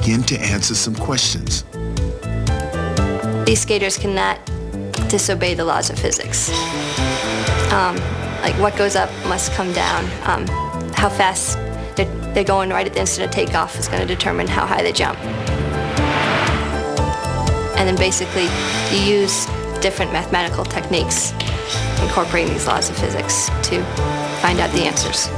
begin to answer some questions. These skaters cannot disobey the laws of physics. Like what goes up must come down. How fast they're going right at the instant of takeoff is going to determine how high they jump. And then basically you use different mathematical techniques incorporating these laws of physics to find out the answers.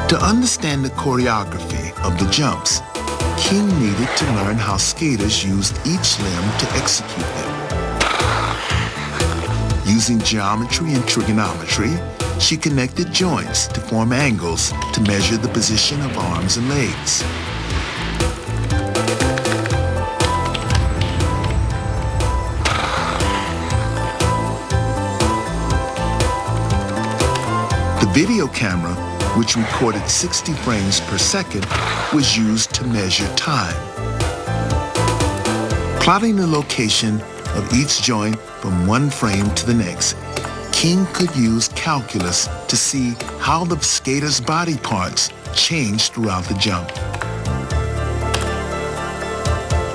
To understand the choreography of the jumps, King needed to learn how skaters used each limb to execute them. Using geometry and trigonometry, she connected joints to form angles to measure the position of arms and legs. The video camera, which recorded 60 frames per second, was used to measure time. Plotting the location of each joint from one frame to the next, King could use calculus to see how the skater's body parts changed throughout the jump.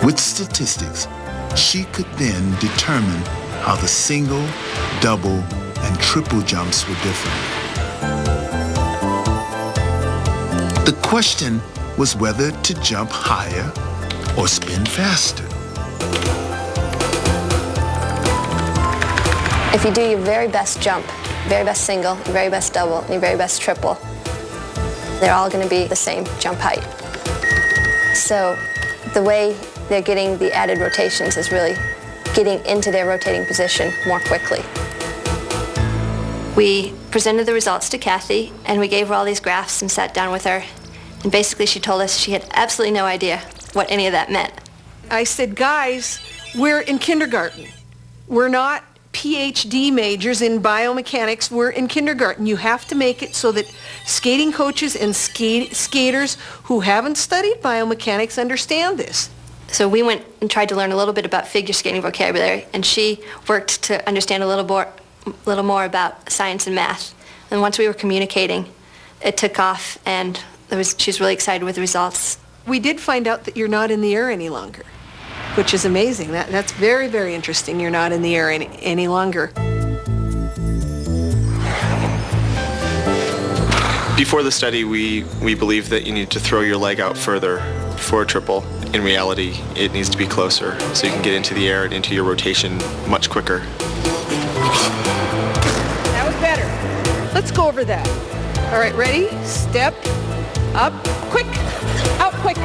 With statistics, she could then determine how the single, double, and triple jumps were different. The question was whether to jump higher or spin faster. If you do your very best jump, very best single, your very best double, and your very best triple, they're all going to be the same jump height. So the way they're getting the added rotations is really getting into their rotating position more quickly. We presented the results to Kathy, and we gave her all these graphs and sat down with her. And basically she told us she had absolutely no idea what any of that meant. I said, guys, we're in kindergarten. We're not PhD majors in biomechanics. We're in kindergarten. You have to make it so that skating coaches and skaters who haven't studied biomechanics understand this. So we went and tried to learn a little bit about figure skating vocabulary, and she worked to understand a little more about science and math. And once we were communicating, it took off, and she was really excited with the results. We did find out that you're not in the air any longer, which is amazing. That's very, very interesting. You're not in the air any longer. Before the study, we believed that you need to throw your leg out further for a triple. In reality, it needs to be closer, so you can get into the air and into your rotation much quicker. That was better. Let's go over that. All right, ready? Step, up, quick, out quick.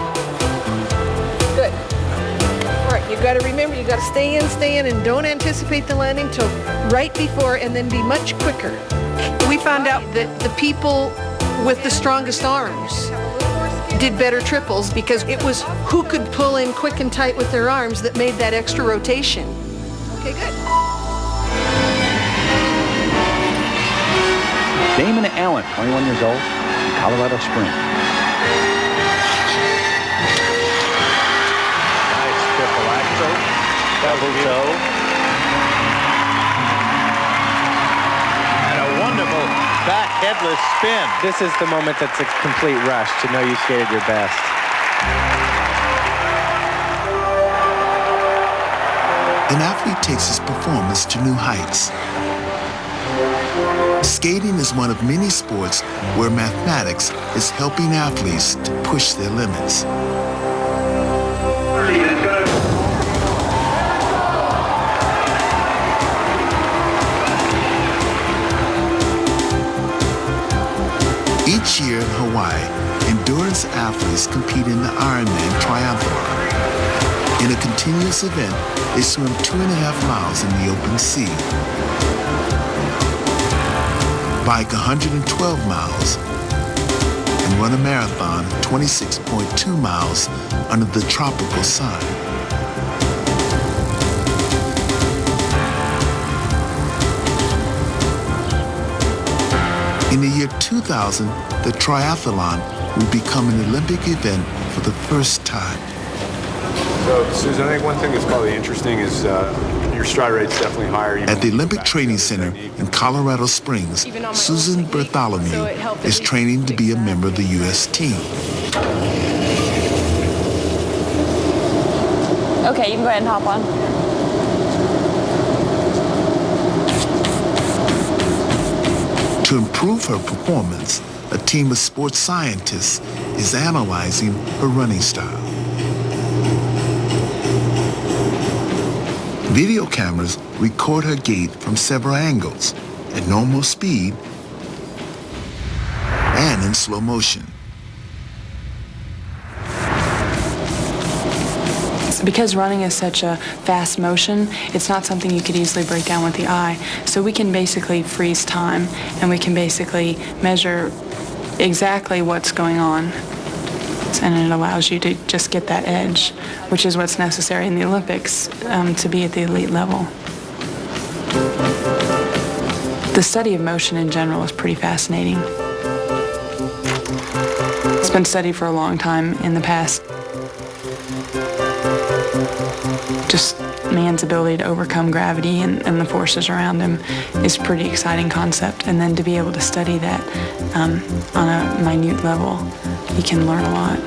Good. All right, you got to remember, you got to stay in, and don't anticipate the landing till right before, and then be much quicker. We found out that the people with the strongest arms did better triples because it was who could pull in quick and tight with their arms that made that extra rotation. Okay, good. Damon Allen, 21 years old, from Colorado Springs. Nice triple axel, double toe, and a wonderful back headless spin. This is the moment that's a complete rush to know you skated your best. An athlete takes his performance to new heights. Skating is one of many sports where mathematics is helping athletes to push their limits. Each year in Hawaii, endurance athletes compete in the Ironman triathlon. In a continuous event, they swim 2.5 miles in the open sea, bike 112 miles, and run a marathon 26.2 miles under the tropical sun. In the year 2000, the triathlon will become an Olympic event for the first time. So, Susan, I think one thing that's probably interesting is your stride rate's definitely higher. At the Olympic Training Center in Colorado Springs, Susan Bartholomew is training to be a member of the U.S. team. Okay, you can go ahead and hop on. To improve her performance, a team of sports scientists is analyzing her running style. Video cameras record her gait from several angles, at normal speed and in slow motion. Because running is such a fast motion, it's not something you could easily break down with the eye. So we can basically freeze time, and we can basically measure exactly what's going on. And it allows you to just get that edge, which is what's necessary in the Olympics to be at the elite level. The study of motion in general is pretty fascinating. It's been studied for a long time in the past. Just man's ability to overcome gravity and the forces around him is a pretty exciting concept. And then to be able to study that on a minute level, you can learn a lot.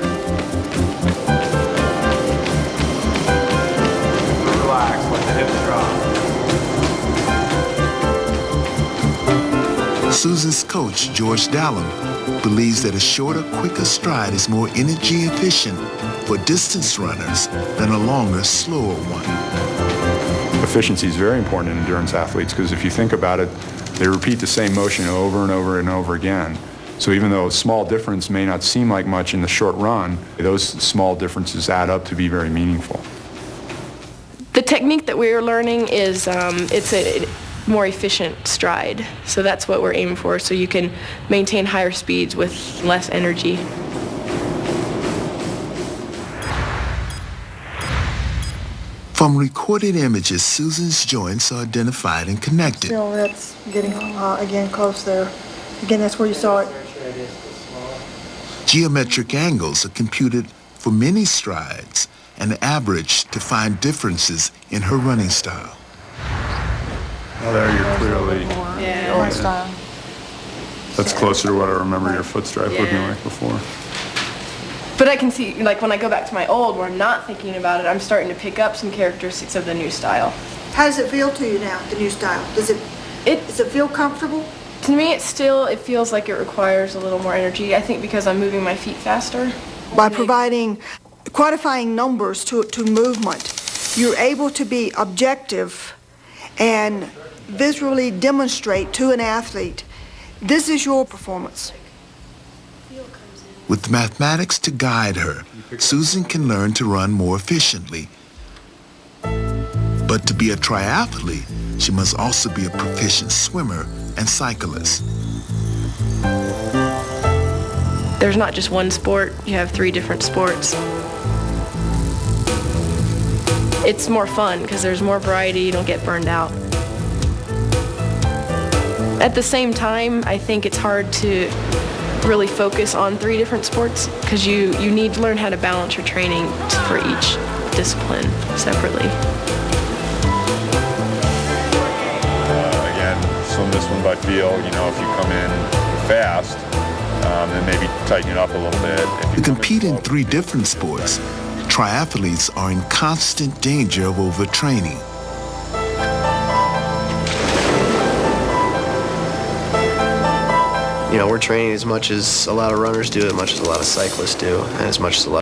Relax, let the hips drop. Susan's coach, George Dallum, believes that a shorter, quicker stride is more energy efficient for distance runners than a longer, slower one. Efficiency is very important in endurance athletes because if you think about it, they repeat the same motion over and over and over again. So even though a small difference may not seem like much in the short run, those small differences add up to be very meaningful. The technique that we're learning is it's a more efficient stride. So that's what we're aiming for, so you can maintain higher speeds with less energy. From recorded images, Susan's joints are identified and connected. Still, that's getting, again, close there. Again, that's where you saw it. Geometric angles are computed for many strides and averaged to find differences in her running style. Well, there you're clearly... My style. That's closer to what I remember your foot stripe looking like before. But I can see, like when I go back to my old, where I'm not thinking about it, I'm starting to pick up some characteristics of the new style. How does it feel to you now, the new style? Does it feel comfortable? To me, it feels like it requires a little more energy. I think because I'm moving my feet faster. By quantifying numbers to movement, you're able to be objective and visually demonstrate to an athlete, this is your performance. With mathematics to guide her, Susan can learn to run more efficiently. But to be a triathlete, she must also be a proficient swimmer and cyclist. There's not just one sport, you have 3 different sports. It's more fun because there's more variety, you don't get burned out. At the same time, I think it's hard to really focus on 3 different sports because you need to learn how to balance your training for each discipline separately. Again, swim this one by feel. You know, if you come in fast, then maybe tighten it up a little bit. To compete in 3 different sports, triathletes are in constant danger of overtraining. You know, we're training as much as a lot of runners do, as much as a lot of cyclists do, and as much as a lot